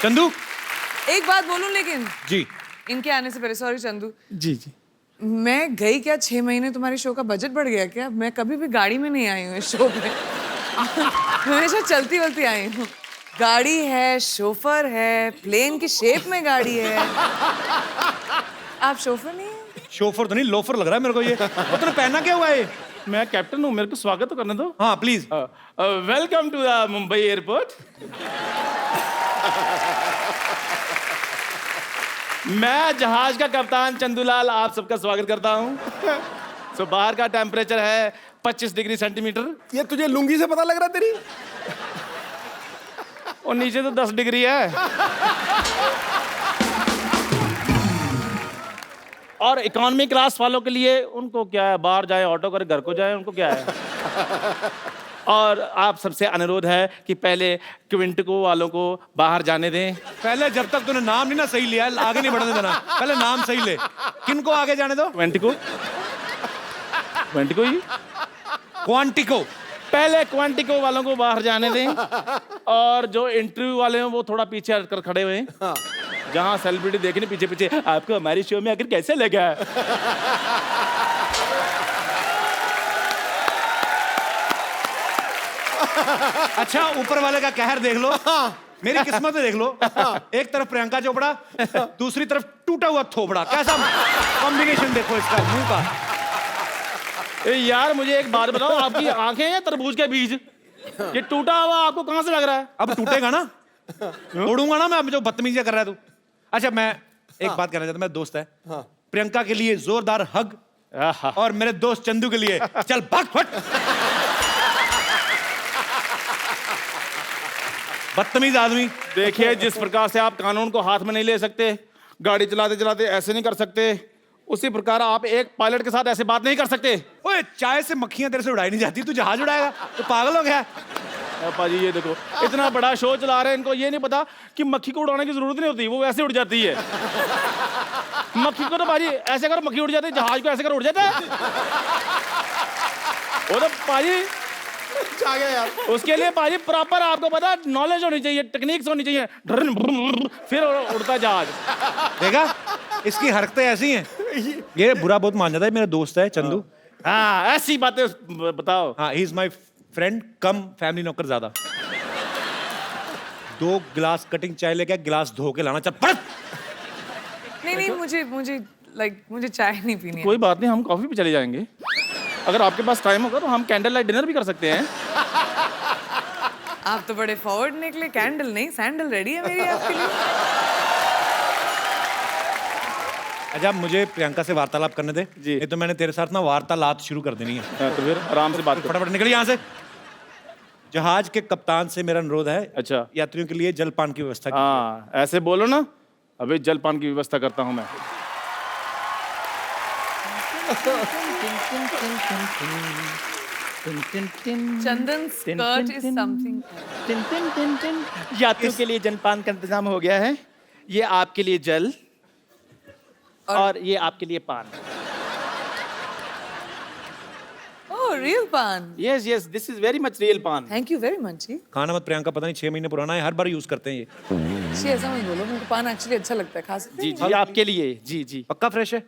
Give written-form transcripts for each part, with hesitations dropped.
चंदू एक बात बोलूं लेकिन जी इनके आने से पहले, सॉरी चंदू, जी जी मैं गई क्या 6 महीने, तुम्हारे शो का बजट बढ़ गया क्या? मैं कभी भी गाड़ी में नहीं आई हूँ इस शो पे। हमेशा चलती वलती आई हूँ। गाड़ी है, शोफर है, प्लेन की शेप में गाड़ी है। आप शोफर नहीं है? शोफर तो नहीं, लोफर लग रहा है मेरे को ये। और तूने पहना क्या हुआ है ये? मैं कैप्टन हूँ, मेरे को स्वागत तो करने दो। हाँ please. Welcome to the Mumbai airport. मैं जहाज का कप्तान चंदूलाल आप सबका स्वागत करता हूँ। सो बाहर का टेम्परेचर है 25 डिग्री सेंटीमीटर ये तुझे लुंगी से पता लग रहा है तेरी? और नीचे तो 10 डिग्री है। और इकोनॉमी क्लास वालों के लिए उनको क्या है, बाहर जाए ऑटो करे घर को जाए, उनको क्या है। और आप सबसे अनुरोध है कि पहले क्विंटिको वालों को बाहर जाने दें। पहले जब तक तूने नाम नहीं ना सही लिया आगे नहीं बढ़ने देना। पहले नाम सही ले। किनको आगे जाने दो? क्विंटिको क्विंटिको ही क्वांटिको। पहले क्वांटिको वालों को बाहर जाने दें। और जो इंटरव्यू वाले हैं वो थोड़ा पीछे हटकर खड़े हुए हैं। जहां सेलिब्रिटी देखने पीछे पीछे, आपको हमारी शो में आखिर कैसे लगा? अच्छा ऊपर वाले का कहर देख लो। मेरी किस्मत में देख लो। एक तरफ प्रियंका चोपड़ा, दूसरी तरफ टूटा हुआ थोबड़ा। कैसा कॉम्बिनेशन देखो इसका मुंह का। ए यार मुझे एक बात बताओ, आपकी आंखें हैं तरबूज के बीज? ये टूटा हुआ आपको कहां से लग रहा है? अब टूटेगा ना, तोड़ूंगा ना मैं। अब जो बदतमीजी कर रहा है तू। अच्छा मैं एक बात कहना चाहता हूं, मेरा दोस्त है। प्रियंका के लिए जोरदार हग, और मेरे दोस्त चंदू के लिए चल भाग फट। बदतमीज आदमी। देखिए जिस प्रकार से आप कानून को हाथ में नहीं ले सकते, गाड़ी चलाते चलाते ऐसे नहीं कर सकते, उसी प्रकार आप एक पायलट के साथ ऐसे बात नहीं कर सकते। ओए चाय से मक्खियां तेरे से उड़ाई नहीं जाती, तू जहाज उड़ाएगा? तो पागल हो गया? पाजी ये देखो, इतना बड़ा शो चला रहे हैं, इनको ये नहीं पता कि मक्खी को उड़ाने की जरूरत नहीं होती, वो वैसे उड़ जाती है। मक्खी को तो पाजी ऐसे कर मक्खी उड़ जाती है, जहाज को ऐसे कर उड़ जाता है। वो तो पाजी आ गया यार। उसके लिए पाजी प्रॉपर आपको पता नॉलेज होनी चाहिए, टेक्निक्स होनी चाहिए, फिर उड़ता जहाज। देखा इसकी हरकतें ऐसी हैं। ये बुरा बहुत मान जाता है। मेरा दोस्त है चंदू। हाँ ऐसी बातें बताओ। हाँ he is my friend come family नौकर ज्यादा। 2 गिलास कटिंग चाय लेके गिलास धो के लाना। चल पड़। नहीं, मुझे चाय नहीं पीनी है। कोई बात नहीं, हम कॉफी पे चले जाएंगे। अगर आपके पास टाइम होगा तो हम कैंडल लाइट डिनर भी कर सकते हैं। आप तो बड़े फॉरवर्ड निकले। कैंडल नहीं, सैंडल रेडी है मेरी आपके लिए। अच्छा मुझे प्रियंका से वार्तालाप करने दे जी। ये तो मैंने तेरे साथ ना वार्तालाप शुरू कर देनी है। तो फिर आराम से बात करो। फटाफट निकल यहाँ से। जहाज के कप्तान से मेरा अनुरोध है, अच्छा यात्रियों के लिए जलपान की व्यवस्था हाँ ऐसे बोलो ना। अभी जलपान की व्यवस्था करता हूँ मैं। चंदन स्कर्ट इज समथिंग। यात्रियों के लिए जलपान का इंतजाम हो गया है। ये आपके लिए जल और ये आपके लिए पान। ओह रियल पान। Yes yes this is very much real पान। थैंक यू वेरी मच जी। खाना मत प्रियंका, पता नहीं 6 महीने पुराना है, हर बार यूज करते हैं ये। जी ऐसा मत बोलो, मुझे पान एक्चुअली अच्छा लगता है। खा सकते जी हैं? जी आपके लिए। जी जी पक्का फ्रेश है?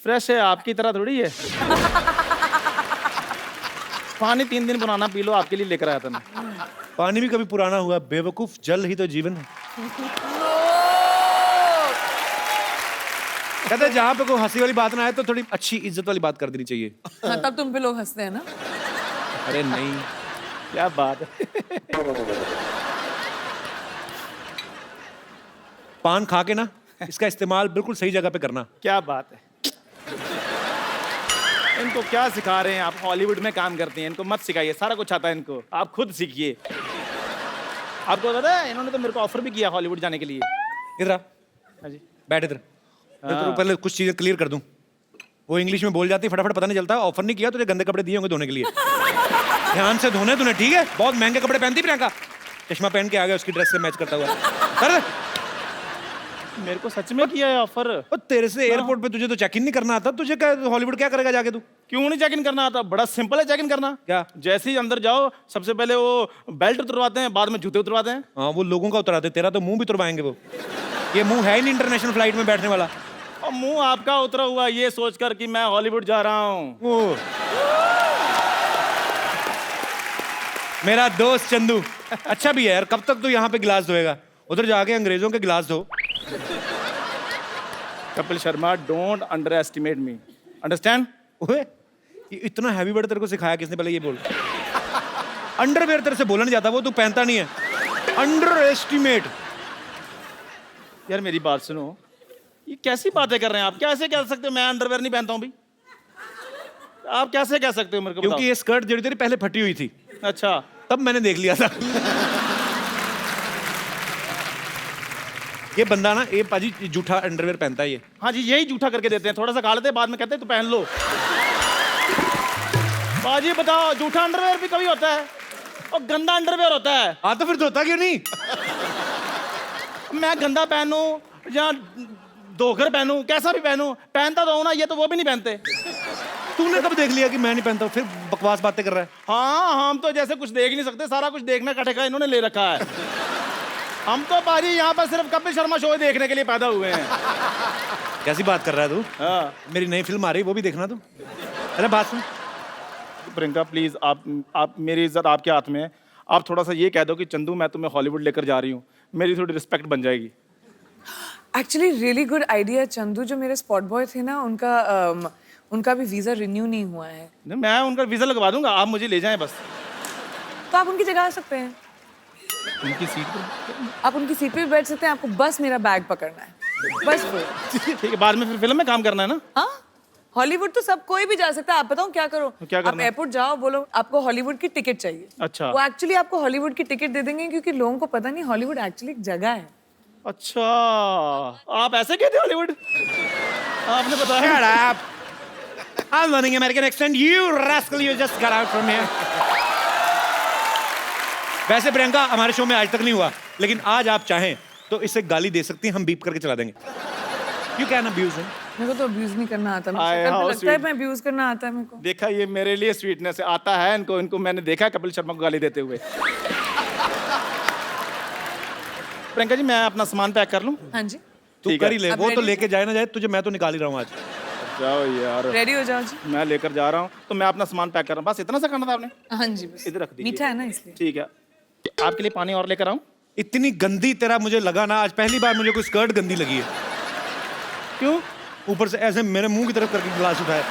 फ्रेश है, आपकी तरह थोड़ी है। पानी 3 दिन पुराना पी लो, आपके लिए लेकर आया था मैं। पानी भी कभी पुराना हुआ? बेवकूफ, जल ही तो जीवन है। कहते हैं जहाँ पे कोई हंसी वाली बात ना आए तो थोड़ी अच्छी इज्जत वाली बात कर देनी चाहिए। हाँ, तब तुम पे लोग हंसते हैं ना। अरे नहीं, क्या बात है। पान खा के ना इसका इस्तेमाल बिल्कुल सही जगह पे करना। क्या बात है। इनको क्या सिखा रहे हैं आप? हॉलीवुड में काम करते हैं, इनको मत सिखाइए, सारा कुछ आता है इनको, आप खुद सीखिए। आपको पता है इन्होंने तो मेरे को ऑफर भी किया हॉलीवुड जाने के लिए। इधर आ, हाँ जी। बैठ इधर। तो पहले कुछ चीजें क्लियर कर दूं। वो इंग्लिश में बोल जाती फटाफट, पता नहीं चलता। ऑफर नहीं किया, तुझे गंदे कपड़े दिए होंगे धोने के लिए। ध्यान से धोने तूने, ठीक है? बहुत महंगे कपड़े पहनती प्रियंका। चश्मा पहन के आ गया उसकी ड्रेस से मैच करता हुआ। कर मेरे को सच में किया है ऑफर। और तेरे से एयरपोर्ट पे तुझे तो चेक इन नहीं करना आता, तुझे क्या हॉलीवुड क्या करेगा जाके तू? क्यों नहीं चेक इन करना आता? बड़ा सिंपल है चेक इन करना। क्या? जैसे ही अंदर जाओ सबसे पहले वो बेल्ट उतरवाते हैं, बाद में जूते उतरवाते हैं। हाँ वो लोगों का उतराते, तेरा तो मुंह भी उतरवाएंगे वो। ये मुंह है ही नहीं इंटरनेशनल फ्लाइट में बैठने वाला। और मुंह आपका उतरा हुआ ये सोचकर कि मैं हॉलीवुड जा रहा हूँ। ओ मेरा दोस्त चंदू अच्छा भी है यार। कब तक तू यहाँ पे गिलास धोएगा? उधर जाके अंग्रेजों के गिलास धो। Kapil Sharma, don't under estimate me, understand? ओए ये इतना हैवी वर्ड तेरे को सिखाया किसने? पहले ये बोल। अंडरवेयर तेरे से बोला नहीं जाता, वो तू पहनता नहीं है। Under estimate. यार मेरी बात सुनो, ये कैसी बातें कर रहे हैं आप? कैसे कह सकते हो मैं अंडरवेयर नहीं पहनता हूँ भाई? आप कैसे कह सकते हो मेरे को? क्योंकि ये स्कर्ट जड़ी तेरी पहले फटी हुई थी, अच्छा तब मैंने देख लिया था। ये बंदा ना, ये पाजी जूठा अंडरवेयर पहनता है ये। हाँ जी, यही जूठा करके देते हैं, थोड़ा सा खा लेते हैं, बाद में कहते हैं तो पहन लो। बाजी बताओ, जूठा अंडरवेयर भी कभी होता है और गंदा अंडरवेयर होता है। हाँ तो फिर धोता क्यों नहीं? मैं गंदा पहनूं या धोकर पहनूं, कैसा भी पहनूं, पहनता तो हूं ना, ये तो वो भी नहीं पहनते। तूने कब देख लिया कि मैं नहीं पहनता? फिर बकवास बातें कर रहा है। हाँ, हम तो जैसे कुछ देख ही नहीं सकते, सारा कुछ देखने का ठेका इन्होंने ले रखा है। हम तो बाजी यहाँ पर सिर्फ कपिल शर्मा शो देखने के लिए पैदा हुए हैं। कैसी बात कर रहा है तू? हाँ। मेरी नई फिल्म आ रही है, वो भी देखना तू। अरे बात सुन। प्रियंका प्लीज, आप मेरी इज्जत आपके हाथ में है। आप थोड़ा सा ये कह दो कि चंदू मैं तुम्हें हॉलीवुड लेकर जा रही हूँ, मेरी थोड़ी रिस्पेक्ट बन जाएगी। Actually really good idea Chandu. जो मेरे स्पॉट बॉय थे ना, उनका भी वीजा रिन्यू नहीं हुआ है। मैं उनका वीजा लगवा दूंगा, आप मुझे ले जाएं बस। तो आप उनकी जगह आ सकते हैं। उनकी सीट पर आप उनकी सीट पे भी बैठ सकते हैं, आपको बस मेरा बैग पकड़ना है, बस वो। ठीक है, बाद में फिर फिल्म में काम करना है ना? हाँ, हॉलीवुड तो सब कोई भी जा सकता है। आप बताओ क्या करो? क्या आप करना है? एयरपोर्ट जाओ, बोलो आपको हॉलीवुड की टिकट चाहिए। अच्छा। वो एक्चुअली आपको हॉलीवुड की टिकट दे देंगे, क्योंकि लोगों को पता नहीं हॉलीवुड एक्चुअली एक जगह है। अच्छा, आप ऐसे कहते हो हॉलीवुड? आपने बताया। Shut up. I'm learning American accent. You rascal, you just got out from here. वैसे प्रियंका हमारे शो में आज तक नहीं हुआ, लेकिन आज आप चाहें तो इसे गाली दे सकती हैं, हम बीप करके चला देंगे। You can abuse him. मेरे को तो अब्यूज नहीं करना आता। आए, मेरे को how लगता है sweet. मैं अब्यूज करना आता है मेरे को। देखा, ये मेरे लिए स्वीटनेस आता है इनको मैंने देखा है कपिल शर्मा को गाली देते हुए। प्रियंका जी, मैं अपना सामान पैक कर लूं? हाँ जी, तू ठीक कर है। ही ले, अब वो तो ready लेके जाए ना जाए, तुझे मैं तो निकाल ही रहा हूँ आज। जाओ यार, रेडी हो जाओ जी। मैं लेकर जा रहा हूँ, तो मैं अपना सामान पैक कर रहा हूँ। बस इतना सा करना था आपने? हाँ जी, बस इधर रख दीजिए। मीठा है ना इसलिए। ठीक है, आपके लिए पानी और लेकर आऊं? इतनी गंदी तेरा मुझे लगा ना, आज पहली बार मुझे कोई स्कर्ट गंदी लगी है। क्यों? ऊपर से ऐसे मेरे मुंह की तरफ करके गिलास उठाया।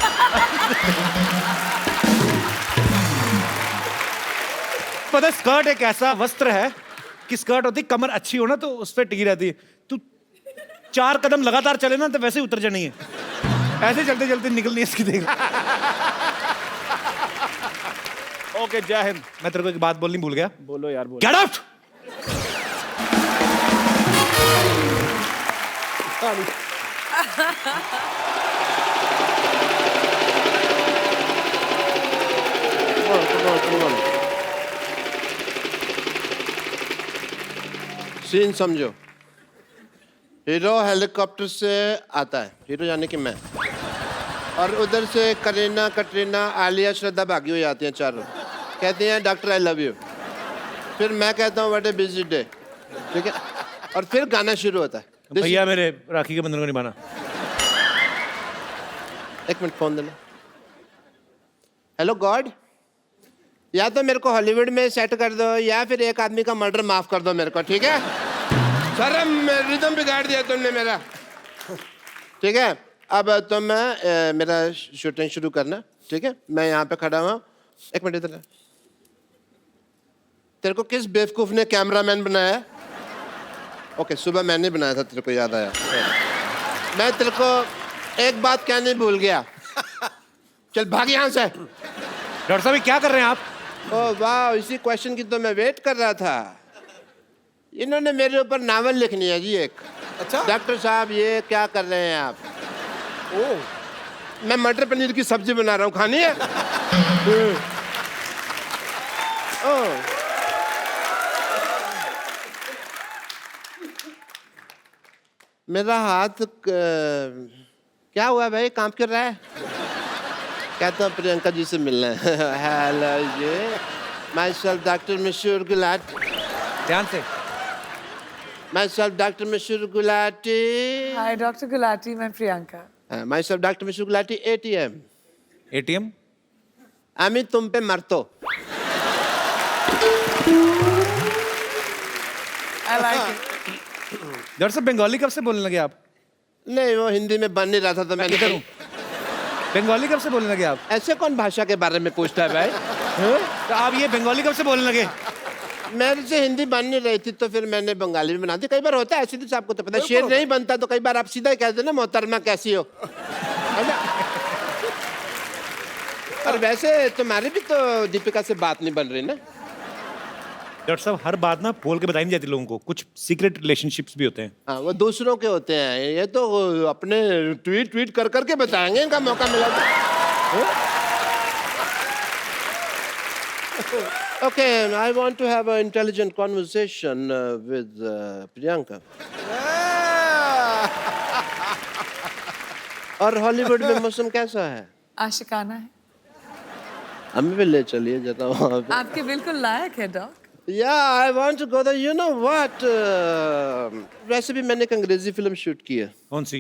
पता, स्कर्ट एक ऐसा वस्त्र है कि स्कर्ट होती, कमर अच्छी हो ना तो उस पर टिकी रहती है। तू 4 कदम लगातार चले ना तो वैसे ही उतर जानी है। ऐसे चलते चलते निकलनी है इसकी, देख। ओके, जय हिंद। मैं तेरे को एक बात बोलनी भूल गया। बोलो यार, बोलो। Get out. सीन समझो। हीरो हेलीकॉप्टर से आता है, हीरो यानी कि मैं, और उधर से करीना, कटरीना, आलिया, श्रद्धा भागी हुई आती हैं चारों, कहती हैं डॉक्टर आई लव यू। फिर मैं कहता हूँ व्हाट ए बिजी डे, ठीक है, और फिर गाना शुरू होता है। भैया मेरे राखी के बंधन को निभाना। एक मिनट, फोन देना। हेलो गॉड, या तो मेरे को हॉलीवुड में सेट कर दो या फिर एक आदमी का मर्डर माफ कर दो मेरे को, ठीक है? सर रिदम बिगाड़ दिया तुमने मेरा, ठीक है? अब तो मैं मेरा शूटिंग शुरू करना, ठीक है? मैं यहाँ पे खड़ा हुआ। एक मिनट इधर। तेरे को किस बेवकूफ ने कैमरामैन बनाया? ओके, सुबह मैंने बनाया था, तेरे को याद आया। मैं तेरे को एक बात कहने भूल गया। चल भाग यहाँ से। डॉक्टर साहब, ये क्या कर रहे हैं आप? ओह वाह, इसी क्वेश्चन की तो मैं वेट कर रहा था। इन्होंने मेरे ऊपर नावल लिखनी है जी एक। अच्छा? डॉक्टर साहब, ये क्या कर रहे हैं आप? ओह, मैं मटर पनीर की सब्जी बना रहा हूँ, खानी है? ओह, मेरा हाथ क्या हुआ भाई, कांप क्यों रहा है? कहता हूँ प्रियंका जी से मिलना है। Hello ji, myself doctor Mashhoor Gulati. ध्यान से। My self doctor Mashhoor Gulati. Hi doctor Gulati, मैं Priyanka. My self doctor Mashhoor Gulati ATM। ATM? আমি तुम पे मरतो। I like it. डॉक्टर साहब बंगाली कब से बोलने लगे आप? नहीं, वो हिंदी में बन नहीं रहा था तो मैं इधर हूँ। बंगाली कब से बोलने लगे आप? ऐसे कौन भाषा के बारे में पूछता है भाई? तो आप ये बंगाली कब से बोलने लगे? मेरे से हिंदी बन नहीं रही थी तो फिर मैंने बंगाली में बना दी। कई बार होता है ऐसे, तो आपको तो पता है, शेर नहीं बनता तो कई बार आप सीधा ही कहते ना मोहतरमा कैसी हो, है ना? और वैसे तुम्हारी भी तो दीपिका से बात नहीं बन रही ना? डॉक्टर साहब हर बात ना बोल के बताई नहीं जाती लोगों को, कुछ सीक्रेट रिलेशनशिप्स भी होते हैं। हाँ, वो दूसरों के होते हैं, ये तो अपने ट्वीट कर करके बताएंगे, इनका मौका मिला तो। Okay, I want to have an intelligent conversation with Priyanka. और हॉलीवुड में मौसम कैसा है? आशिकाना है। हमें भी ले चलिए जरा वहाँ पे। आपके बिल्कुल लायक है dock. Yeah, I want to go there. You know what? वैसे भी मैंने एक अंग्रेजी फिल्म शूट की है। कौन सी?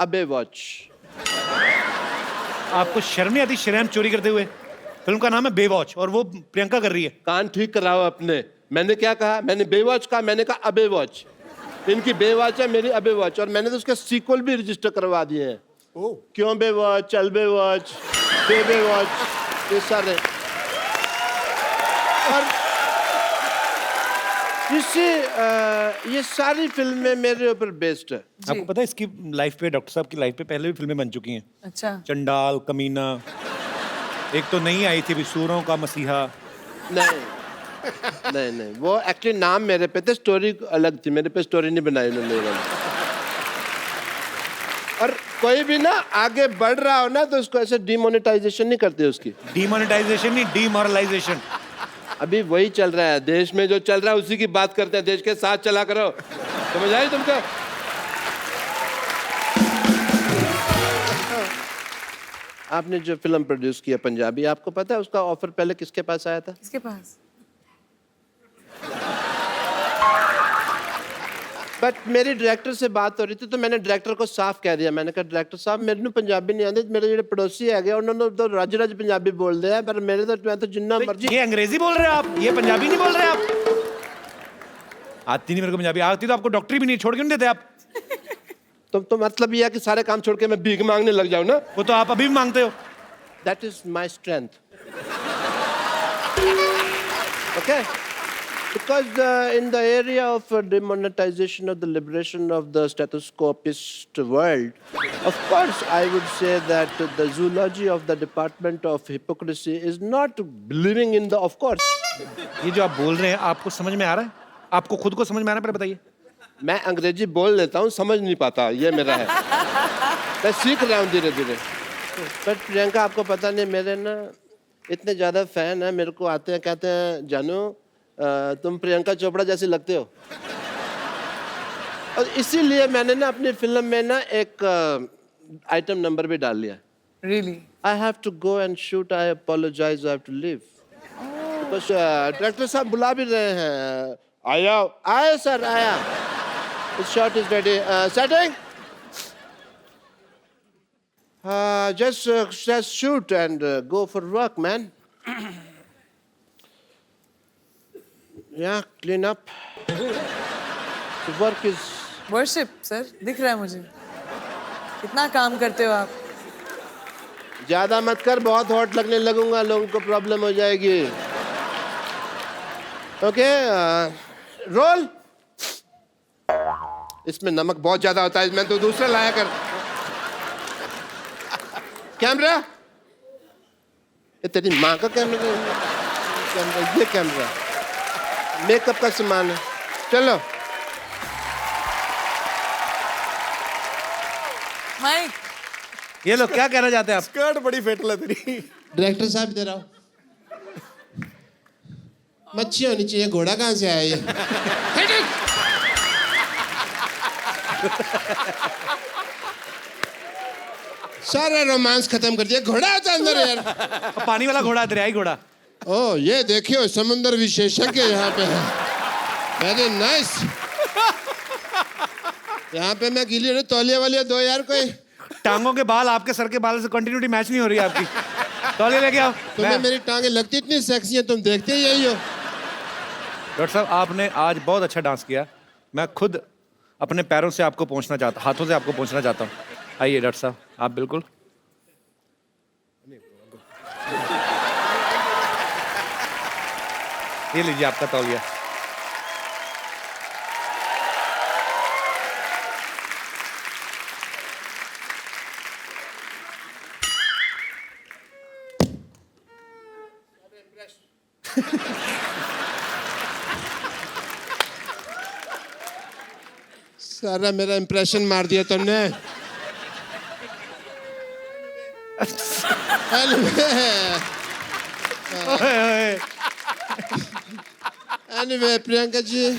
अबे वॉच। आपको शर्म नहीं आती शरेआम चोरी करते हुए? फिल्म का नाम है बेवॉच और वो प्रियंका कर रही है। कान ठीक कराओ अपने। मैंने क्या कहा? मैंने बेवॉच कहा, मैंने कहा अबे वॉच। इनकी बेवॉच है, मेरी अबे वॉच, और मैंने तो उसके सीक्वल भी रजिस्टर करवा दिए हैं। क्यों बेवॉच, चल बेवॉच, बेवॉच, ये सारे। और ये सारी फिल्में मेरे ऊपर बेस्ड है। आपको पता है इसकी लाइफ पे, डॉक्टर साहब की लाइफ पे पहले भी फिल्में बन चुकी हैं। अच्छा। चंडाल, कमीना, एक तो नहीं आई थी अभी, सूरों का मसीहा। नहीं नहीं नहीं, वो एक्चुअली नाम मेरे पे थे, स्टोरी अलग थी, मेरे पे स्टोरी नहीं बनाई उन्होंने। और कोई भी ना आगे बढ़ रहा हो ना तो उसको ऐसे डिमोनेटाइजेशन नहीं करते उसकी। डिमोनेटाइजेशन नहीं, डीमोरलाइजेशन। अभी वही चल रहा है देश में, जो चल रहा है उसी की बात करते हैं। देश के साथ चला करो, समझ आई तुमको? आपने जो फिल्म प्रोड्यूस किया पंजाबी, आपको पता है उसका ऑफर पहले किसके पास आया था? किसके पास? बट मेरी डायरेक्टर से बात हो रही थी तो मैंने डायरेक्टर को साफ कह दिया। मैंने कहा डायरेक्टर साहब मेरे को पंजाबी नहीं आती, मेरे जो पड़ोसी है उन्होंने तो रज पंजाबी बोल दिया, पर मेरे तो मैं तो जिन्ना मर्जी। ये अंग्रेजी बोल रहे हैं आप, ये पंजाबी नहीं बोल रहे आप। आती नहीं मेरे को पंजाबी, आती तो आपको डॉक्टरी भी नहीं, छोड़ क्यों नहीं देते आप? तो मतलब ये है कि सारे काम छोड़ के मैं भीख मांगने लग जाऊं ना? वो तो आप अभी भी मांगते हो। That is my strength. Okay? Because in the area of demonetization of the liberation of the stethoscopist world, of course I would say that the zoology of the department of hypocrisy is not believing in the, of course. ये जो आप बोल रहे हैं आपको समझ में आ रहा है? आपको खुद को समझ में आ रहा है? पहले बताइए। मैं अंग्रेजी बोल लेता हूँ, समझ नहीं पाता, ये मेरा है। मैं सीख रहा हूँ धीरे धीरे। बट प्रियंका आपको पता नहीं, मेरे ना इतने ज़्यादा फैन हैं, मेरे को आते हैं कहते हैं जानू तुम प्रियंका चोपड़ा जैसी लगते हो। और इसीलिए मैंने ना अपनी फिल्म में ना एक आइटम नंबर भी डाल लिया। Really? I have to go and shoot, I apologize, I have to leave. Because director साहब बुला भी रहे हैं। आया आया सर आया। This shot is ready. Setting. Just shoot and go for work, man. Yeah, clean up. The work is. Worship, sir. दिख रहा है मुझे। कितना काम करते हो आप? ज्यादा मत कर, बहुत हॉट लगने लगूंगा, लोगों को प्रॉब्लम हो जाएगी। Okay, roll. इसमें नमक बहुत ज्यादा होता है, मैं तो दूसरा लाया कर। कैमरा, ये तेरी माँ का कैमरा, ये कैमरा मेकअप का सामान है। चलो माइक, ये लोग क्या कहना चाहते हैं आप? स्कर्ट बड़ी फेटल है तेरी। डायरेक्टर साहब इधर आओ। मच्छी होनी चाहिए, घोड़ा कहाँ से आया ये? सारा रोमांस खत्म कर दिया। घोड़ा होता है अंदर यार। और पानी वाला घोड़ा, दरियाई घोड़ा। ओ ये देखियो, समुंदर विशेषज्ञ यहाँ पे है। Very nice. यहाँ पे मैं गीली रही तौलिया वालिया दो यार कोई। टांगों के बाल आपके सर के बाल से कंटिन्यूटी मैच नहीं हो रही है आपकी। तौलिया लेके आओ। तुम्हें मेरी टांगे लगती इतनी सेक्सी है, तुम देखते ही यही हो। डॉक्टर साहब आपने आज बहुत अच्छा डांस किया। मैं खुद अपने पैरों से आपको पहुंचना चाहता, हाथों से आपको पहुंचना चाहता हूँ। आइए डॉक्टर साहब, आप बिल्कुल। ये लीजिए आपका तौलिया। सारा मेरा इंप्रेशन मार दिया तुमने। Anyway, Priyanka ji,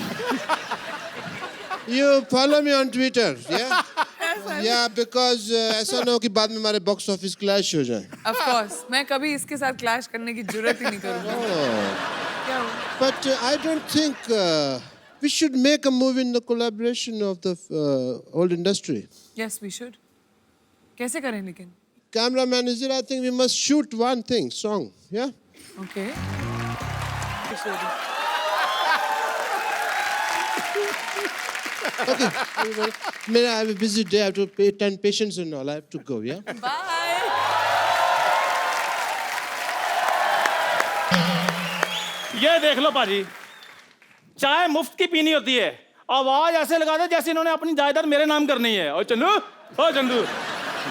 you follow me on Twitter, yeah? Yeah, because ऐसा ना हो कि बाद में हमारे बॉक्स ऑफिस क्लैश हो जाए। Of course, मैं कभी इसके साथ क्लैश करने की जरूरत ही नहीं करूँगी। क्या हुआ? But I don't think we should make a movie in the collaboration of the whole industry. Yes, we should. कैसे करें लेकिन? Cameraman is there. I think we must shoot one thing, song, yeah? Okay. Okay. I have a busy day. I have to attend patients and all. I have to go, yeah? Bye. ये देख लो पाजी, चाय मुफ्त की पीनी होती है। आवाज ऐसे लगा दे जैसे इन्होंने अपनी जायदाद मेरे नाम करनी है। और चंदू, ओ चंदू,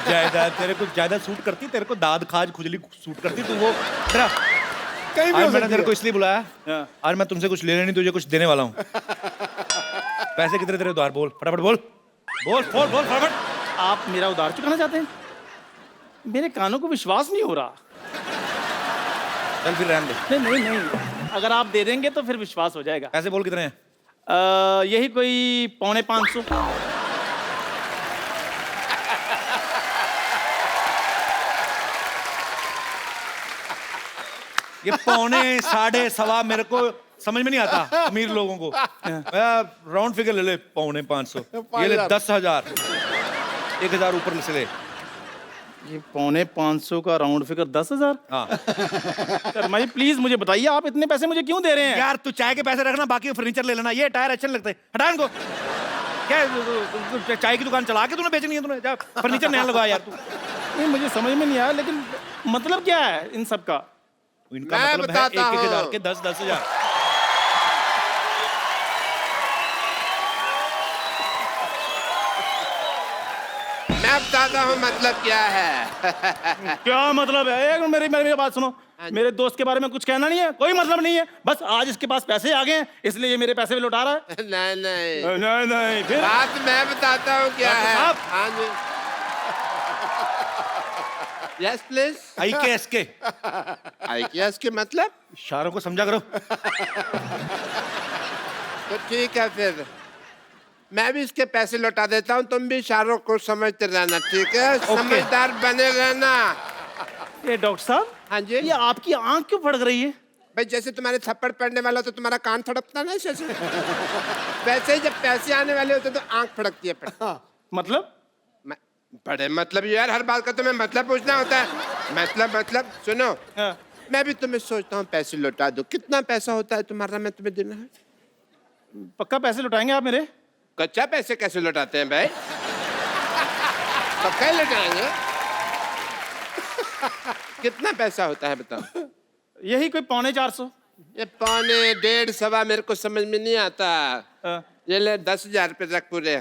जायदाद तेरे को ज्यादा सूट करती, तेरे को दाद खाज खुजली सूट करती। तू वो तेरा कहीं भी आज हो मैंने सकती तेरे है। को इसलिए बुलाया, हाँ। आज मैं तुमसे कुछ लेने नहीं, तुझे कुछ देने वाला हूँ। पैसे कितने तेरे उधार? बोल फटाफट, बोल बोल बोल बोल फटाफट। आप मेरा उधार चुकाना चाहते हैं? मेरे कानों को विश्वास नहीं हो रहा। चल फिर रहने दे। नहीं नहीं नहीं, अगर आप दे देंगे तो फिर विश्वास हो जाएगा। पैसे बोल कितने हैं? यही कोई 550। ये 5.5 7.5 मेरे को समझ में नहीं आता अमीर लोगों को। राउंड फिगर ले ले, 550। ये ले 10,000, 1,000 ऊपर से ले। ये 550 का राउंड फिगर 10,000। हाँ शर्मा जी प्लीज मुझे बताइए, आप इतने पैसे मुझे क्यों दे रहे हैं? यार तू चाय के पैसे रखना, बाकी फर्नीचर ले लेना। ये टायर अच्छे नहीं लगते, हटा इनको। क्या चाय की दुकान चला के तूने बेचनी है? तूने जा फर्नीचर नया लगा यार तू। नहीं मुझे समझ में नहीं आया, लेकिन मतलब क्या है इन सब का? इनका मैं मतलब है बताता 1,000 हूँ। के 10,000। मैं बताता हूँ मतलब क्या है। क्या मतलब है? एक मेरी मेरी बात सुनो, मेरे दोस्त के बारे में कुछ कहना नहीं है, कोई मतलब नहीं है। बस आज इसके पास पैसे आ गए हैं, इसलिए ये मेरे पैसे भी लौटा रहा है। नहीं नहीं, नहीं नहीं, फिर बात मैं बताता हूँ क्या डॉक्टर है। साहब। हाँ जी। Yes please. IKSK IKS के मतलब? इशारों को समझा करो। तो ठीक है, फिर मैं भी इसके पैसे लौटा देता हूँ, तुम भी इशारों को समझते रहना, ठीक है? समझदार बने रहना। ये डॉक्टर साहब, हाँ जी। ये आपकी आंख क्यों फड़क रही है? भाई जैसे तुम्हारे थप्पड़ पड़ने वाला हो तो तुम्हारा कान फड़कता ना ऐसे। वैसे ही जब पैसे आने वाले होते तो आंख फड़कती है। मतलब बड़े मतलब यार, हर बात का तुम्हें मतलब पूछना होता है। मतलब सुनो, हाँ। मैं भी तुम्हें सोचता हूँ पैसे लौटा दो। कितना पैसा होता है तुम्हारा, मैं तुम्हें देना है? पक्का पैसे लौटाएंगे आप मेरे? कच्चा पैसे कैसे लौटाते हैं भाई? पक्का ही लौटाएंगे। कितना पैसा होता है बताओ? यही कोई 450। ये 1.25 1.5 सवा मेरे को समझ में नहीं आता। हाँ। ये ले 10,000 रुपये रख पूरे।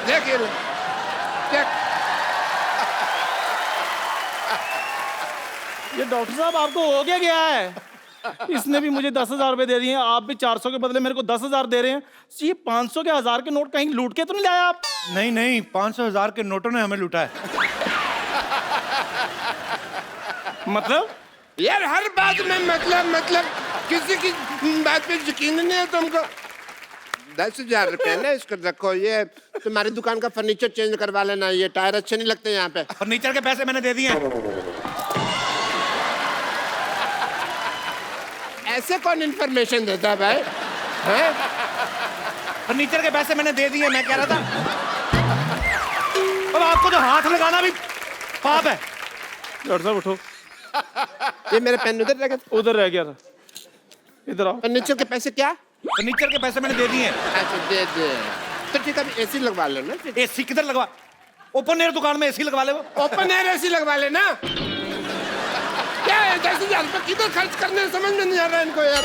देख ये ले। देख। ये डॉक्टर साहब आपको हो गया है? इसने भी मुझे 10,000 रुपए दे दिए, आप भी 400 के बदले मेरे को 10,000 दे रहे हैं। ये 500 के 1000 के नोट कहीं लूट के तो नहीं लाया आप? नहीं नहीं, 500,000 के नोटों ने हमें लूटा है। मतलब यार हर बात में मतलब किसी की बात पे यकीन नहीं है तुमको। 10,000 रुपए ना, इसको रखो। ये तुम्हारी दुकान का फर्नीचर चेंज करवा लेना, ये टायर अच्छे नहीं लगते यहाँ पे। फर्नीचर के पैसे मैंने दे दिए हैं। ऐसे कौन इन्फॉर्मेशन देता है भाई? हैं? फर्नीचर के पैसे मैंने दे दिए, मैं कह रहा था। अब आपको तो हाथ लगाना भी पाप है। डॉक्टर साहब उठो। ये मेरा पेन उधर रह गया। उधर रह गया था, इधर आओ। फर्नीचर के पैसे क्या? फर्नीचर के पैसे मैंने दे दिए हैं। अच्छा दे दे। तो ठीक है, एसी लगवा लो ना फिर। एसी किधर लगवा? ओपन एयर दुकान में एसी लगवा ले वो। ओपन एयर एसी लगवा लेना। क्या है 10,000 रुपये किधर खर्च करने, समझ में नहीं आ रहा इनको यार।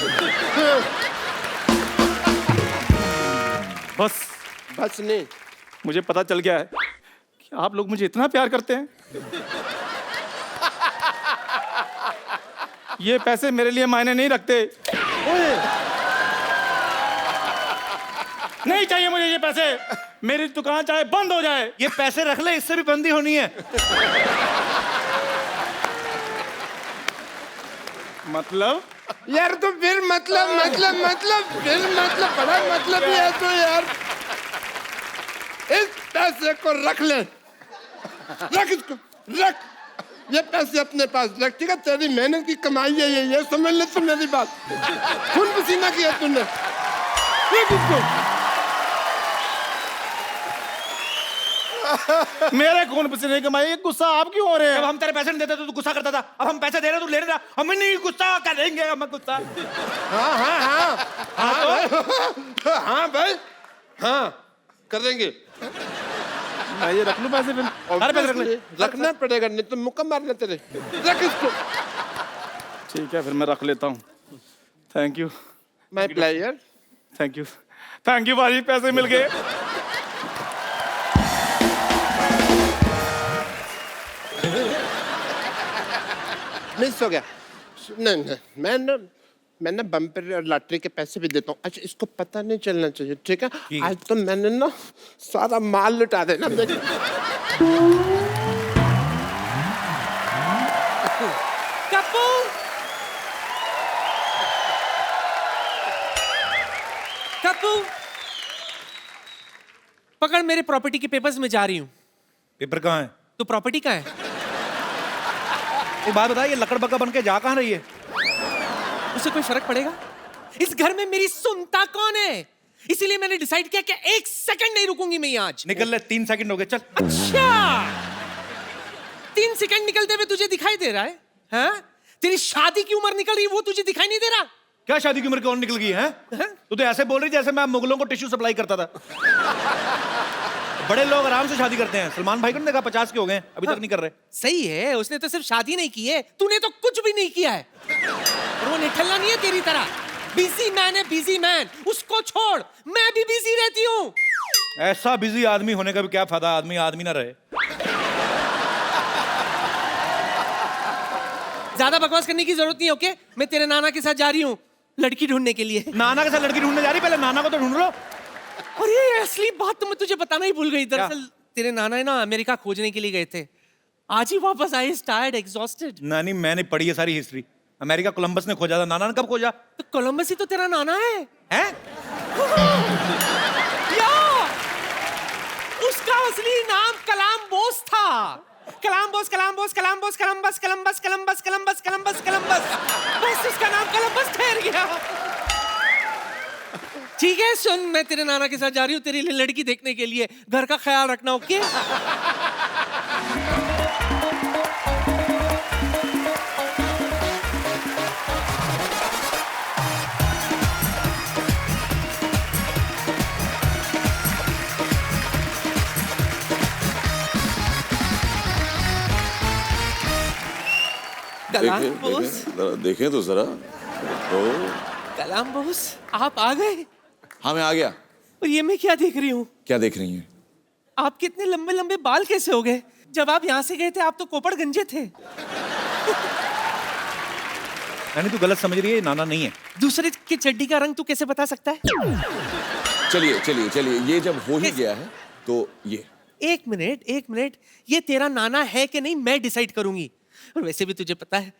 बस बस नहीं, मुझे पता चल गया है कि आप लोग मुझे इतना प्यार करते हैं। ये पैसे मेरे लिए मायने नहीं रखते। नहीं चाहिए मुझे ये पैसे। मेरी दुकान चाहे बंद हो जाए। ये पैसे रख ले, इससे भी बंदी होनी है। मतलब यार तो फिर मतलब बड़ा मतलब ही है तो यार। इस पैसे को रख ले, रख इसको, रख। ये पैसे अपने पास रख, ठीक है? तेरी मेहनत की कमाई है ये समझ ले तू मेरी बात। खून पसीना किया तूने, रख इसको। मेरे खून पसीने कमाई, ये गुस्सा आप क्यों हो रहे जब हैं? हम तेरे पैसे नहीं देते तो तू गुस्सा करता था। अब हम पैसे दे रहे, तू ले रहा। हम नहीं गुस्सा करेंगे, हम गुस्सा। हाँ भाई, हाँ करेंगे। मैं ये रख लूं पैसे फिर? सारे पैसे रख ले। रखना पड़ेगा, नहीं तो मुक्का मारना तेरे। रख इसको। ठीक है, फिर मैं रख लेता हूँ। Thank you, my player. Thank you, thank you भाई, पैसे मिल गए। मिस हो गया। नहीं, मैं ना बम्पर और लॉटरी के पैसे भी देता हूँ। अच्छा, इसको पता नहीं चलना चाहिए, ठीक है? आज तो मैंने ना सारा माल लुटा देना। कप्पू, कप्पू, पकड़, मेरे प्रॉपर्टी के पेपर्स में जा रही हूँ। पेपर कहाँ है? तो प्रॉपर्टी का है। एक बात बता, ये लकड़ बग्गा बन के जा कहाँ रही है? उससे कोई फर्क पड़ेगा? इस घर में मेरी सुनता कौन है? इसीलिए मैंने डिसाइड किया कि 1 सेकंड नहीं रुकूंगी मैं यहाँ आज। निकल ले, 3 सेकंड हो गए, चल। अच्छा, 3 सेकंड निकलते हुए तुझे दिखाई दे रहा है? हाँ? तेरी शादी की उम्र निकल रही है, वो तुझे दिखाई नहीं दे रहा? क्या शादी की उम्र कौन निकल गई है? तू तो ऐसे बोल रही जैसे मैं मुगलों को टिश्यू सप्लाई करता था। बड़े लोग आराम से शादी करते हैं। सलमान भाई को नहीं देखा, 50 के हो गए, अभी तक नहीं कर रहे। सही है, उसने तो सिर्फ शादी नहीं की है, तूने तो कुछ भी नहीं किया है। और वो निठल्ला नहीं है तेरी तरह। बिजी मैन है, बिजी मैन। उसको छोड़, मैं भी बिजी रहती हूँ। ऐसा बिजी आदमी होने का भी क्या फायदा, आदमी आदमी ना रहे। ज्यादा बकवास करने की जरूरत नहीं, ओके? मैं तेरे नाना के साथ जा रही हूँ लड़की ढूंढने के लिए। नाना के साथ लड़की ढूंढने जा रही? पहले नाना को तो ढूंढ लो। और ये असली बात तो मैं तुझे बताना ही भूल गई। दरअसल तेरे नाना है ना, अमेरिका खोजने के लिए गए थे। आज ही वापस आए, टायर्ड, एग्जॉस्टेड। नानी, मैंने पढ़ी है सारी हिस्ट्री। अमेरिका कोलंबस ने खोजा था, नाना ने कब खोजा? तो कोलंबस ही तो तेरा नाना है। हैं? या उसका असली नाम कलाम्बोस था। Columbus, Columbus, Columbus, Columbus, Columbus, Columbus, Columbus, Columbus, Columbus. बस उसका नाम कलम्बस ठहर गया। ठीक है, सुन, मैं तेरे नाना के साथ जा रही हूँ तेरे लिए लड़की देखने के लिए। घर का ख्याल रखना, ओके? कलाम्बोस, देखें तो जरा। ओ, कलाम्बोस, आप आ गए? हाँ मैं आ गया। और ये मैं क्या देख रही हूँ? क्या देख रही हैं? आपके इतने लंबे लंबे बाल कैसे हो गए? जब आप यहाँ से गए थे आप तो कोपड़ गंजे थे। यानी तू गलत समझ रही है, ये नाना नहीं है। दूसरे की चड्डी का रंग तू कैसे बता सकता है? चलिए चलिए चलिए, ये जब हो ही गया है तो ये। एक मिनट, ये तेरा नाना है कि नहीं मैं डिसाइड करूंगी। और वैसे भी तुझे पता है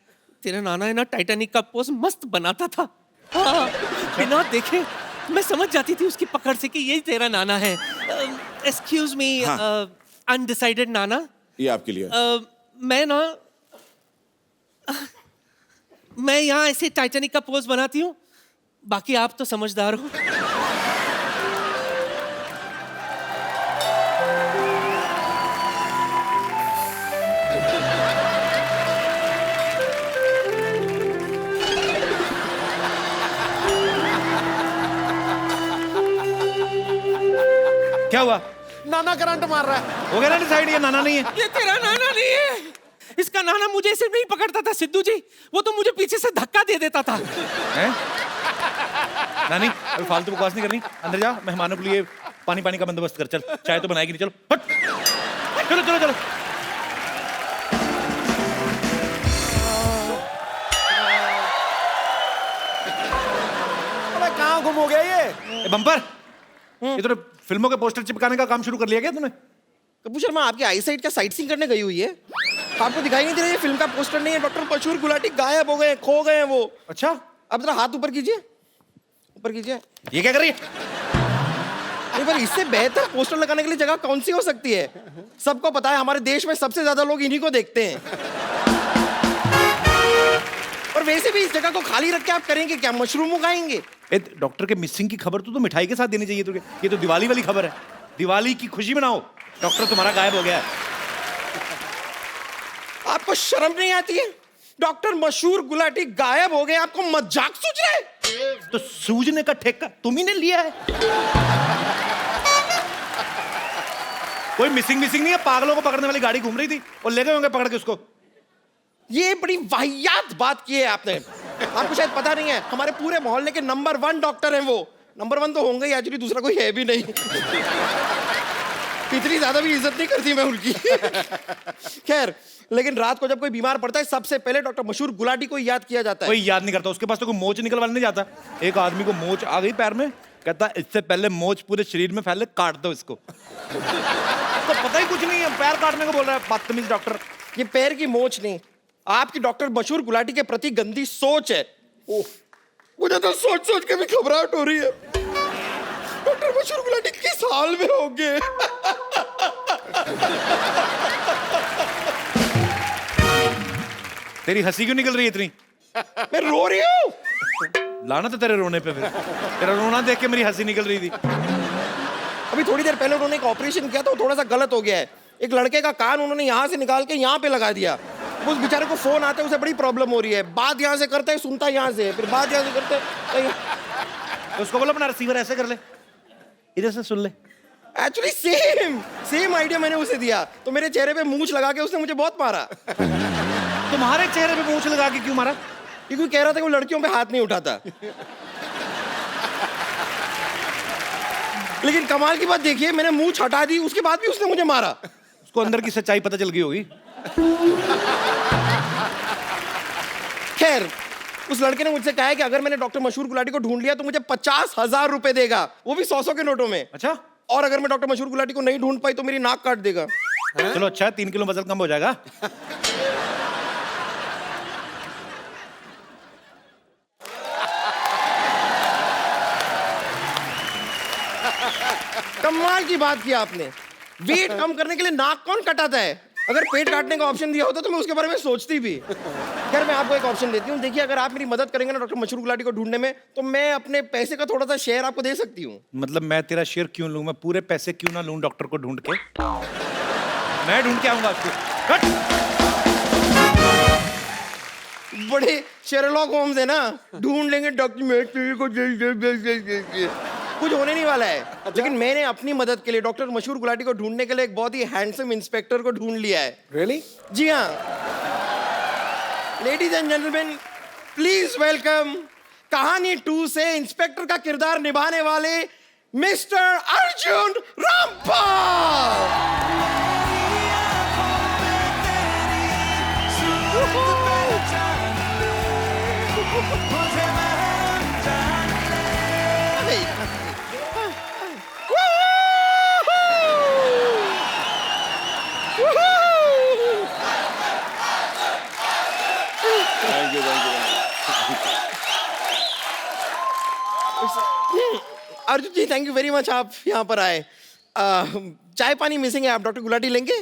तेरा नाना है ना, टाइटैनिक का पोज मस्त बनाता था। हाँ, बिना देखे मैं समझ जाती थी उसकी पकड़ से कि यही तेरा नाना है। एक्सक्यूज मी, अनडिसाइडेड नाना। ये आपके लिए। मैं यहाँ ऐसे टाइटैनिक का पोज बनाती हूँ, बाकी आप तो समझदार हो। क्या हुआ? नाना करंट मार रहा है। हो गया ना डिसाइड, ये नाना नहीं है। ये तेरा नाना नहीं है। इसका नाना मुझे सिर्फ नहीं पकड़ता था सिद्धू जी, वो तो मुझे पीछे से धक्का दे देता था। हैं? नानी अभी फालतू बकवास नहीं करनी, अंदर जा, मेहमानों के लिए पानी पानी का बंदोबस्त कर। चल, चाय तो बनाएगी नहीं, चलो हट। चलो चलो चलो। अबे कहाँ गुम हो गया ये? बम्पर, ये तूने फिल्मों के पोस्टर चिपकाने का काम शुरू कर लिया क्या तूने? कपूर शर्मा, आपकी आई साइड क्या साइट सीइंग करने गई हुई है? आपको दिखाई नहीं दे रहा ये फिल्म का पोस्टर नहीं है? डॉक्टर मशहूर गुलाटी गायब हो गए, खो गए वो। अच्छा, अब जरा हाथ ऊपर कीजिए, ऊपर कीजिए। ये क्या कर रही है? नहीं, पर इससे बेहतर पोस्टर लगाने के लिए जगह कौन सी हो सकती है? सबको पता है हमारे देश में सबसे ज्यादा लोग इन्हीं को देखते हैं। और वैसे भी इस जगह को खाली रख के आप करेंगे क्या? मशरूम उगाएंगे? डॉक्टर के मिसिंग की खबर तो मिठाई के साथ देनी चाहिए तुझे। ये तो दिवाली वाली खबर है, दिवाली की खुशी मनाओ। डॉक्टर तुम्हारा गायब हो गया है। आपको शर्म नहीं आती है? डॉक्टर मशहूर गुलाटी गायब हो गए, आपको मजाक सूझ रहा है? तो सूझने का ठेका तुम ही ने लिया है। कोई मिसिंग नहीं है, पागलों को पकड़ने वाली गाड़ी घूम रही थी और ले गए होंगे पकड़ के उसको। ये बड़ी वाहियात बात की है आपने। आपको शायद पता नहीं है, हमारे पूरे मोहल्ले के नंबर 1 डॉक्टर हैं वो। नंबर 1 तो होंगे ही, एक्चुअली दूसरा कोई है भी नहीं। इतनी ज्यादा भी इज्जत नहीं करती मैं उनकी। खैर, लेकिन रात को जब कोई बीमार पड़ता है सबसे पहले डॉक्टर मशहूर गुलाटी को याद किया जाता है। कोई याद नहीं करता, उसके पास तो कोई मोच निकलवाने नहीं जाता। एक आदमी को मोच आ गई पैर में, कहता इससे पहले मोच पूरे शरीर में फैले, काट दो इसको। तो पता ही कुछ नहीं है, पैर काटने को बोल रहा है बदतमीज डॉक्टर। ये पैर की मोच नहीं, आपकी डॉक्टर मशहूर गुलाटी के प्रति गंदी सोच है। ओह, मुझे तो सोच सोच के भी घबराहट हो रही है। डॉक्टर मशहूर गुलाटी किस हाल में होंगे? तेरी हंसी क्यों निकल रही है इतनी? मैं रो रही हूँ। लाना तो तेरे रोने पे, फिर तेरा रोना देख के मेरी हंसी निकल रही थी। अभी थोड़ी देर पहले उन्होंने एक ऑपरेशन किया था, वो थोड़ा सा गलत हो गया है। एक लड़के का कान उन्होंने यहाँ से निकाल के यहाँ पे लगा दिया। उस बेचारे को फोन आता है, उसे बड़ी प्रॉब्लम हो रही है। बात यहाँ से करता है, सुनता है यहाँ से, फिर बात यहाँ से करता है। तो उसको बोलो अपना रिसीवर ऐसे कर ले, इधर से सुन ले। एक्चुअली सेम आइडिया मैंने उसे दिया, तो मेरे चेहरे पे मूंछ लगा के उसने मुझे बहुत मारा। तुम्हारे चेहरे पे मूंछ लगा के क्यों मारा? क्योंकि कह रहा था कि वो लड़कियों पे हाथ नहीं उठाता। लेकिन कमाल की बात देखिए, मैंने मूंछ हटा दी, उसके बाद भी उसने मुझे मारा। उसको अंदर की सच्चाई पता चल गई होगी। खैर, उस लड़के ने मुझसे कहा है कि अगर मैंने डॉक्टर मशहूर गुलाटी को ढूंढ लिया तो मुझे 50,000 रुपए देगा, वो भी 100 के नोटों में। अच्छा, और अगर मैं डॉक्टर मशहूर गुलाटी को नहीं ढूंढ पाई तो मेरी नाक काट देगा। चलो अच्छा है, 3 किलो वजन कम हो जाएगा। कमाल की बात की आपने। वेट कम करने के लिए नाक कौन कटाता है? अगर पेट काटने का ऑप्शन दिया होता तो मैं उसके बारे में सोचती भी। खैर, मैं आपको एक ऑप्शन देती हूँ। देखिए, अगर आप मेरी मदद करेंगे ना डॉक्टर मशहूर गुलाटी को ढूंढने में, तो मैं अपने पैसे का थोड़ा सा शेयर आपको दे सकती हूँ। मतलब मैं तेरा शेयर क्यों लूं? मैं पूरे पैसे क्यों ना लूं डॉक्टर को ढूंढ के? मैं ढूंढ के आऊंगा उसको। हट! बड़े शेरलॉक होम्स है ना, ढूंढ लेंगे डॉक्टर को। कुछ होने नहीं वाला है। लेकिन मैंने अपनी मदद के लिए डॉक्टर मशहूर गुलाटी को ढूंढने के लिए एक बहुत ही हैंडसम इंस्पेक्टर को ढूंढ लिया है। रियली? जी हाँ। Ladies and gentleman, please welcome Kahaani 2 से इंस्पेक्टर का किरदार निभाने वाले mister Arjun Rampal. Thank you. Arjun ji thank you very much, आप यहाँ पर आए। चाय पानी मिसिंग है, आप डॉक्टर गुलाटी लेंगे?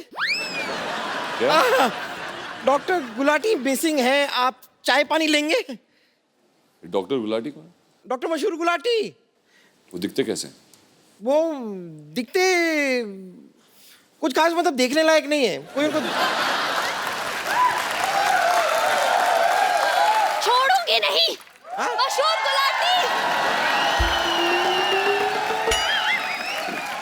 डॉक्टर गुलाटी मिसिंग है, आप चाय पानी लेंगे? डॉक्टर गुलाटी कौन? डॉक्टर मशहूर गुलाटी। वो दिखते कैसे? वो दिखते कुछ खास, मतलब देखने लायक नहीं है कोई उनको। छोड़ूंगी नहीं। हाँ? मशहूर गुलाटी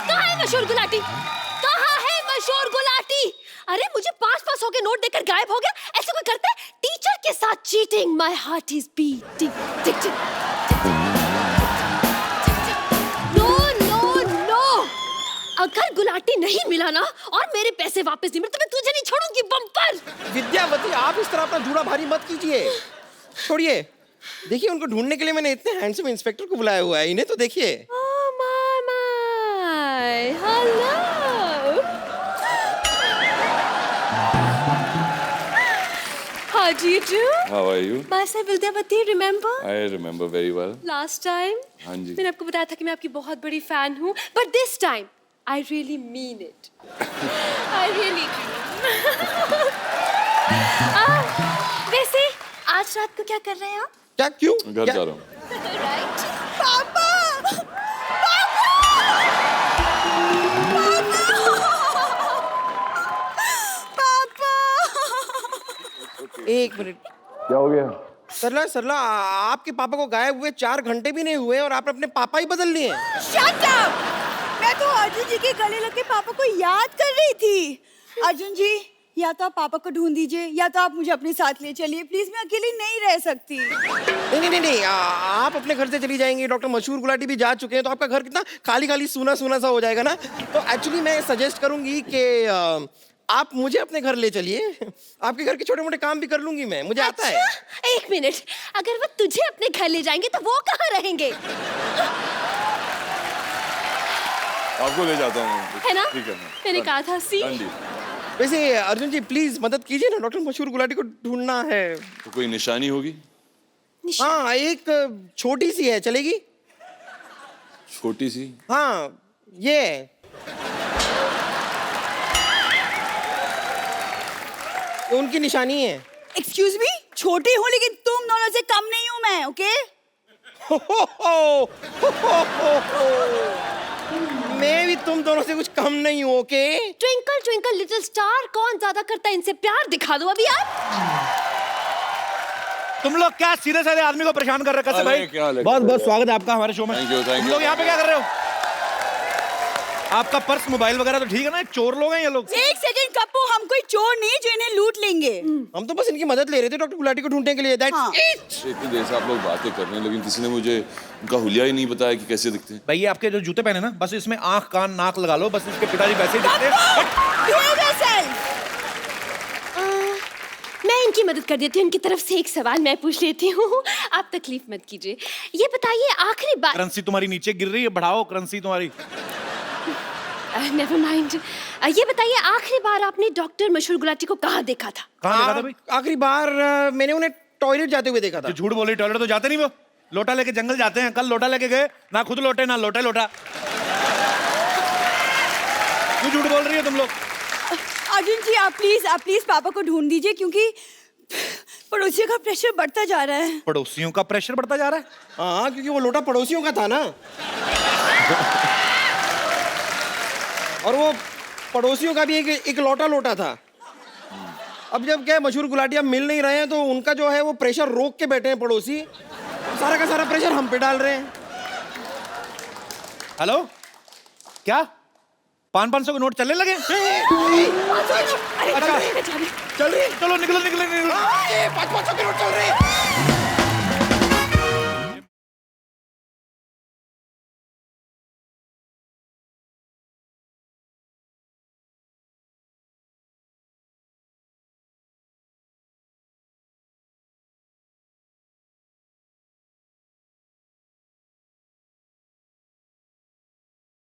कहाँ है? मशहूर गुलाटी कहाँ है? मशहूर गुलाटी, अरे मुझे 5 होके नोट देकर गायब हो गया। ऐसे कोई करता है? टीचर के साथ cheating. My heart is beating. Tick tick. No no no, अगर गुलाटी नहीं मिला ना और मेरे पैसे वापस नहीं मिले तो मैं तुझे नहीं छोड़ूंगी बम्पर। विद्यावती, आप इस तरह अपना जूड़ा भारी मत कीजिए, छोड़िए। देखिए उनको ढूंढने के लिए मैंने इतने हैंडसम इंस्पेक्टर को बुलाया हुआ है, इन्हें तो देखिए। Oh my, hello. How do you do? How are you? Myself Vidyavati, remember? I remember very well. Last time? हाँ जी। मैंने आपको बताया था कि मैं आपकी बहुत बड़ी फैन हूँ, but this time I really mean it. I really do. वैसे आज रात को क्या कर रहे हैं आप? क्या, क्यों? घर क्या? जा रहा हूँ। Right? पापा! एक मिनट। क्या हो गया? सरला सरला, आपके पापा को गायब हुए 4 घंटे भी नहीं हुए और आपने अपने पापा ही बदल लिए। Shut up! मैं तो अर्जुन जी के गले लग के पापा को याद कर रही थी। अर्जुन जी, या तो आप पापा को ढूंढ दीजिए या तो आप मुझे अपने साथ ले चलिए प्लीज, मैं अकेली नहीं रह सकती। नहीं, आप अपने घर से चली जाएंगी, डॉक्टर मशहूर गुलाटी भी जा चुके हैं, तो आपका घर कितना खाली खाली सूना सूना सा हो जाएगा ना। तो एक्चुअली मैं सजेस्ट करूंगी कि आप मुझे अपने घर ले चलिए, आपके घर के छोटे मोटे काम भी कर लूंगी मैं, मुझे आता है। एक मिनट, अगर वो तुझे अपने घर ले जाएंगे तो वो कहाँ रहेंगे? आपको ले जाता हूँ। है ना? ठीक है। मैंने कहा था सी। हाँ जी। वैसे अर्जुन जी प्लीज मदद कीजिए ना, डॉक्टर मशहूर गुलाटी को ढूंढना है। तो कोई निशानी होगी? हाँ, एक छोटी सी है, चलेगी? छोटी सी? हाँ, ये उनकी निशानी है। एक्सक्यूज मी, छोटी हूँ लेकिन तुम दोनों से कम नहीं हूँ मैं, ओके? मैं भी तुम दोनों से कुछ कम नहीं हूँ, okay? Twinkle twinkle little star, कौन ज्यादा करता है इनसे प्यार? दिखा दो अभी आप। तुम लोग क्या सीधे साधे आदमी को परेशान कर रहे हो? कैसे अरे भाई? क्या लगता बहुत बहुत है? स्वागत है आपका हमारे शो में। Thank you, thank तुम you. लोग यहाँ पे क्या कर रहे हो? आपका पर्स मोबाइल वगैरह तो ठीक है ना? चोर लोग हैं ये लोग। एक सेकंड कप्पू, हम कोई चोर नहीं जो इन्हें लूट लेंगे। हम तो बस इनकी मदद ले रहे थे डॉक्टर गुलाटी को ढूंढने के लिए। That's हाँ। it. इतनी देर से आप लोग बातें कर रहे हैं लेकिन किसी ने मुझे उनका हुलिया ही नहीं बताया कि कैसे दिखते हैं। भाई ये आपके जो जूते पहने ना, बस इसमें आंख कान नाक लगा लो, बस इसके पिताजी वैसे ही दिखते हैं। Behave yourself. मैं इनकी मदद कर देती हूँ। इनकी तरफ से एक सवाल मैं पूछ लेती हूँ, आप तकलीफ मत कीजिए। ये बताइए आखिरी बार। करेंसी तुम्हारी नीचे गिर रही है, बढ़ाओ करेंसी तुम्हारी। Never mind. ये बताइए आखिरी बार आपने डॉक्टर मशहूर गुलाटी को कहाँ देखा था? कहाँ देखा था भाई? आखिरी बार मैंने उन्हें टॉयलेट जाते हुए देखा था। जो झूठ बोली, टॉयलेट तो जाते नहीं वो, लोटा लेके जंगल जाते हैं। कल लोटा लेके गए, ना खुद लोटे ना लोटा लोटा। क्यों झूठ बोल रही हो तुम लोग? अर्जुन जी आप प्लीज पापा को ढूंढ दीजिए क्योंकि पड़ोसियों का प्रेशर बढ़ता जा रहा है। पड़ोसियों का प्रेशर बढ़ता जा रहा है? हाँ, क्योंकि वो लोटा पड़ोसियों का था ना। और वो पड़ोसियों का भी एक लोटा था। अब जब क्या मशहूर गुलाटी अब मिल नहीं रहे हैं तो उनका जो है वो प्रेशर रोक के बैठे हैं पड़ोसी, सारा का सारा प्रेशर हम पे डाल रहे हैं। हेलो, क्या 500 के नोट चलने लगे? अच्छा, चल रही है। चलो निकलो निकलो निकलो। 500 के नोट चल रहे हैं।